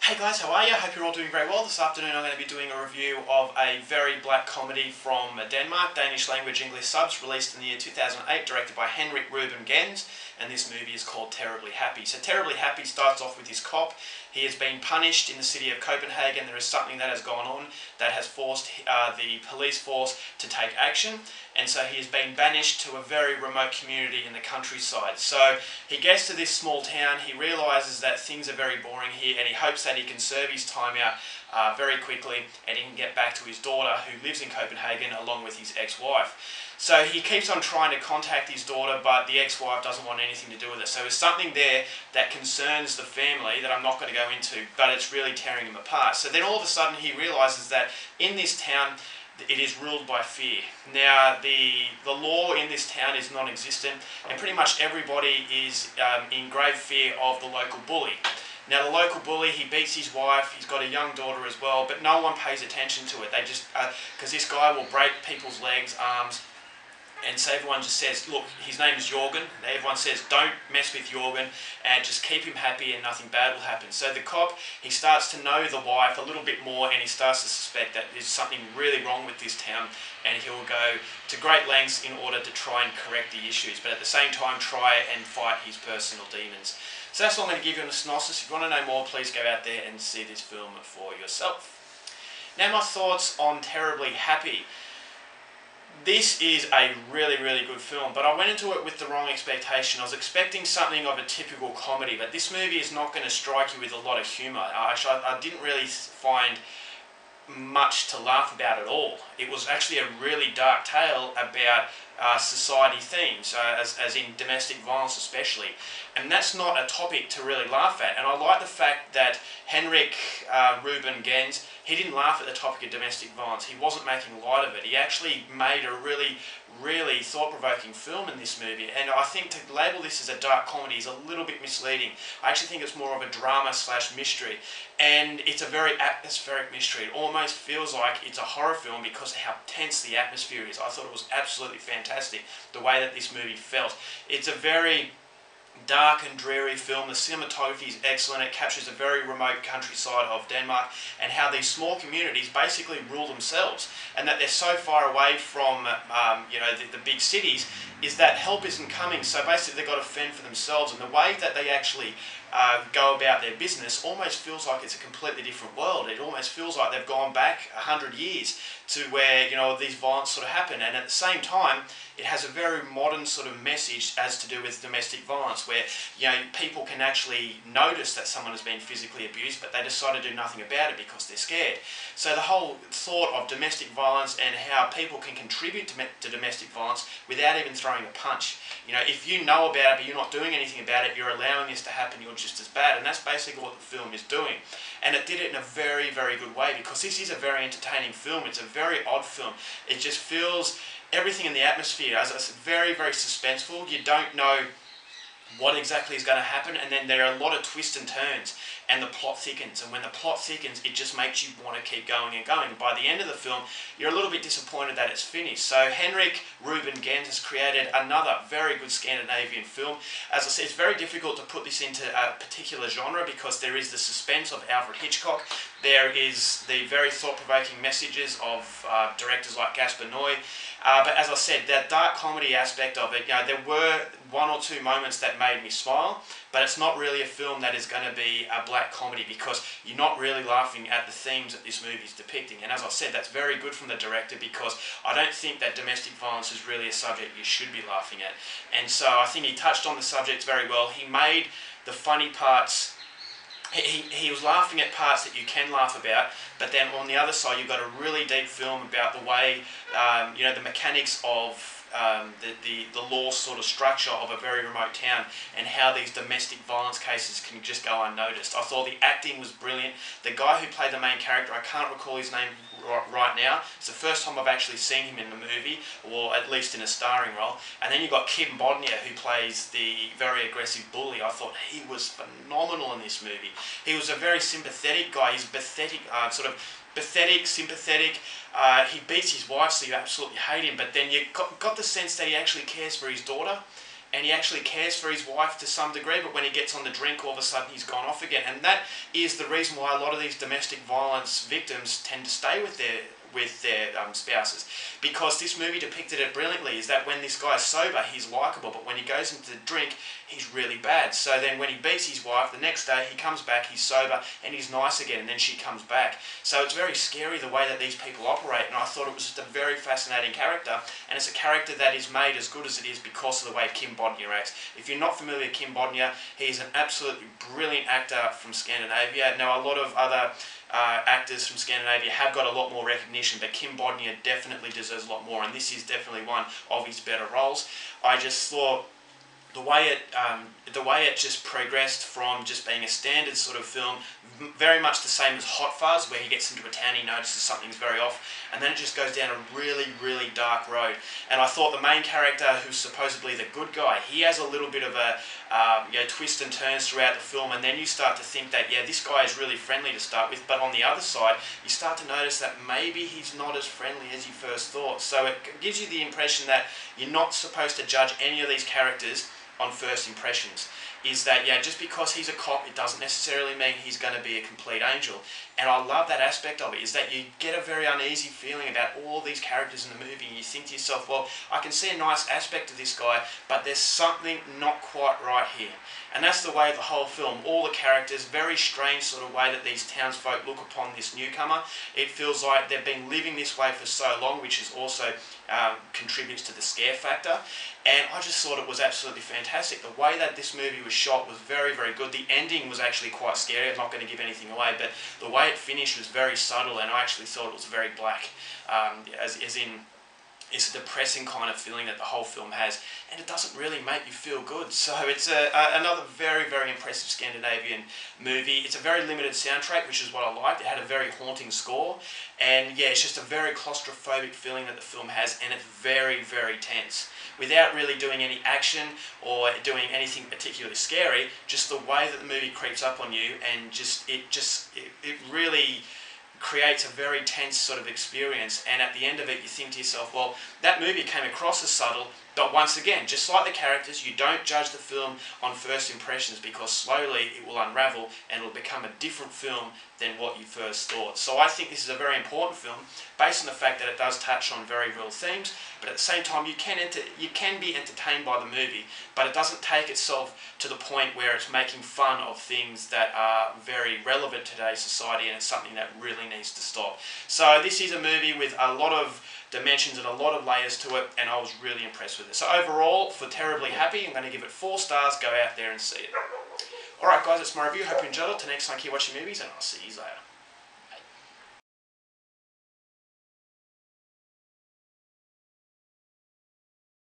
Hey guys, how are you? Hope you're all doing very well. This afternoon I'm going to be doing a review of a very black comedy from Denmark, Danish language English subs, released in the year 2008, directed by Henrik Ruben Gens, and this movie is called Terribly Happy. So Terribly Happy starts off with this cop. He has been punished in the city of Copenhagen. There is something that has gone on that has forced the police force to take action, and so he has been banished to a very remote community in the countryside. So he gets to this small town, he realises that things are very boring here, and he hopes that he can serve his time out very quickly and he can get back to his daughter who lives in Copenhagen along with his ex-wife. So he keeps on trying to contact his daughter, but the ex-wife doesn't want anything to do with it. So there's something there that concerns the family that I'm not going to go into, but it's really tearing him apart. So then all of a sudden he realises that in this town it is ruled by fear. Now the law in this town is non-existent, and pretty much everybody is in grave fear of the local bully. Now the local bully, he beats his wife, he's got a young daughter as well, but no one pays attention to it. They just, because this guy will break people's legs, arms, and so everyone just says, look, his name is Jorgen. Everyone says, don't mess with Jorgen, and just keep him happy and nothing bad will happen. So the cop, he starts to know the wife a little bit more, and he starts to suspect that there's something really wrong with this town, and he will go to great lengths in order to try and correct the issues, but at the same time try and fight his personal demons. So that's all I'm going to give you in a synopsis. If you want to know more, please go out there and see this film for yourself. Now my thoughts on Terribly Happy. This is a really, really good film, but I went into it with the wrong expectation. I was expecting something of a typical comedy, but this movie is not going to strike you with a lot of humour. I didn't really find much to laugh about at all. It was actually a really dark tale about society themes, as in domestic violence especially, and that's not a topic to really laugh at. And I like the fact that Henrik Ruben Gens, he didn't laugh at the topic of domestic violence. He wasn't making light of it. He actually made a really, really thought-provoking film in this movie, and I think to label this as a dark comedy is a little bit misleading. I actually think it's more of a drama slash mystery, and it's a very atmospheric mystery. It almost feels like it's a horror film because of how tense the atmosphere is. I thought it was absolutely fantastic, the way that this movie felt. It's a very dark and dreary film. The cinematography is excellent. It captures a very remote countryside of Denmark and how these small communities basically rule themselves, and that they're so far away from the big cities is that help isn't coming. So basically they've got to fend for themselves, and the way that they actually go about their business almost feels like it's a completely different world. It almost feels like they've gone back 100 years to where these violence sort of happen, and at the same time it has a very modern sort of message as to do with domestic violence, where people can actually notice that someone has been physically abused, but they decide to do nothing about it because they're scared. So the whole thought of domestic violence and how people can contribute to domestic violence without even throwing a punch. If you know about it but you're not doing anything about it, you're allowing this to happen, you're just as bad, and that's basically what the film is doing. And it did it in a very, very good way, because this is a very entertaining film. It's a very odd film. It just feels everything in the atmosphere, as it's very, very suspenseful. You don't know what exactly is going to happen, and then there are a lot of twists and turns, and the plot thickens, and when the plot thickens it just makes you want to keep going and going. By the end of the film you're a little bit disappointed that it's finished. So Henrik Ruben Gens has created another very good Scandinavian film. As I said, it's very difficult to put this into a particular genre because there is the suspense of Alfred Hitchcock, there is the very thought-provoking messages of directors like Gaspar Noé, but as I said, that dark comedy aspect of it, there were one or two moments that made me smile, but it's not really a film that is going to be a black comedy because you're not really laughing at the themes that this movie is depicting. And as I said, that's very good from the director, because I don't think that domestic violence is really a subject you should be laughing at. And so I think he touched on the subject very well. He made the funny parts, he was laughing at parts that you can laugh about, but then on the other side you've got a really deep film about the way, the mechanics of the law sort of structure of a very remote town, and how these domestic violence cases can just go unnoticed. I thought the acting was brilliant. The guy who played the main character, I can't recall his name right now. It's the first time I've actually seen him in the movie, or at least in a starring role. And then you've got Kim Bodnia, who plays the very aggressive bully. I thought he was phenomenal in this movie. He was a very sympathetic guy. He's pathetic, pathetic, sympathetic. He beats his wife, so you absolutely hate him, but then you got the sense that he actually cares for his daughter. and he actually cares for his wife to some degree, but when he gets on the drink, all of a sudden he's gone off again. And that is the reason why a lot of these domestic violence victims tend to stay with their spouses, because this movie depicted it brilliantly, is that when this guy is sober, he's likeable, but when he goes into the drink, he's really bad. So then when he beats his wife, the next day he comes back, he's sober, and he's nice again, and then she comes back. So it's very scary the way that these people operate, and I thought it was just a very fascinating character, and it's a character that is made as good as it is because of the way Kim Bodnia acts. If you're not familiar with Kim Bodnia, he's an absolutely brilliant actor from Scandinavia. Now, a lot of other actors from Scandinavia have got a lot more recognition, but Kim Bodnia definitely deserves a lot more, and this is definitely one of his better roles. I just thought the way it just progressed from just being a standard sort of film, very much the same as Hot Fuzz, where he gets into a town, he notices something's very off, and then it just goes down a really, really dark road. And I thought the main character, who's supposedly the good guy, he has a little bit of a twists and turns throughout the film, and then you start to think that, yeah, this guy is really friendly to start with, but on the other side, you start to notice that maybe he's not as friendly as you first thought. So it gives you the impression that you're not supposed to judge any of these characters on first impressions. Is that, yeah, just because he's a cop, it doesn't necessarily mean he's going to be a complete angel. And I love that aspect of it, is that you get a very uneasy feeling about all these characters in the movie, and you think to yourself, well, I can see a nice aspect of this guy, but there's something not quite right here. And that's the way of the whole film. All the characters, very strange sort of way that these townsfolk look upon this newcomer. It feels like they've been living this way for so long, which is also contributes to the scare factor. And I just thought it was absolutely fantastic. The way that this movie was shot was very, very good. The ending was actually quite scary. I'm not going to give anything away, but the way it finished was very subtle, and I actually thought it was very black, as in it's a depressing kind of feeling that the whole film has, and it doesn't really make you feel good. So it's another very, very impressive Scandinavian movie. It's a very limited soundtrack, which is what I liked. It had a very haunting score, and yeah, it's just a very claustrophobic feeling that the film has, and it's very, very tense. Without really doing any action or doing anything particularly scary, just the way that the movie creeps up on you, and it really creates a very tense sort of experience. And at the end of it, you think to yourself, well, that movie came across as subtle, but once again, just like the characters, you don't judge the film on first impressions, because slowly it will unravel and it'll become a different film than what you first thought. So I think this is a very important film, based on the fact that it does touch on very real themes, but at the same time you can be entertained by the movie, but it doesn't take itself to the point where it's making fun of things that are very relevant to today's society, and it's something that really needs to stop. So this is a movie with a lot of dimensions and a lot of layers to it, and I was really impressed with it. So overall, for Terribly Happy, I'm going to give it 4 stars. Go out there and see it. Alright guys, that's my review. Hope you enjoyed it. Till next time, keep watching movies, and I'll see you later.